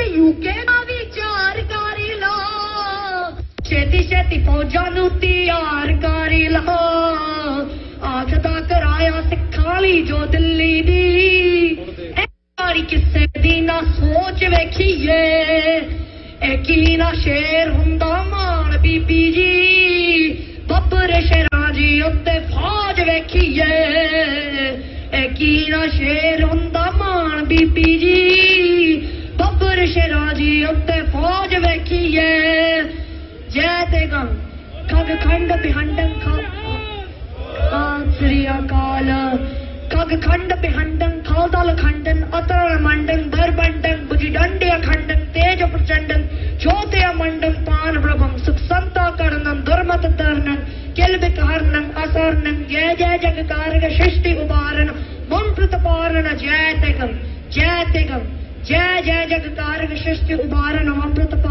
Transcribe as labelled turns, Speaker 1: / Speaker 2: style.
Speaker 1: UK का विचार करी लो छेती छेती फौजा नू तैयार करी लो आखदा कराया सिखाली जो दिल्ली दी सारी किस्से दी ना सोच वेखिए की ना शेर हुंदा मान बीबी जी बब्बर शेरां जी उत्ते फौज वेखिए की ना शेर हुंदा मान बीबी जी बब्बर शेरां जी उत्ते फौज वेखिए जय ते गम खग खंड बिहंडन श्री अकाल खग खंड बिहंडन खालदल खंडन अतर मंडन दरबंडन बुझी दंडे अखंडन तेज प्रचंडन ज्योति मंडन पान प्रभम सुख संता कर्णन दुर्मत तरनन किल विकारनन असरनन जय जय जगकारक सृष्टि उबारन मुन प्रतपारन जय तेगम जय जय जगकारक सृष्टि उबारन हम प्रतप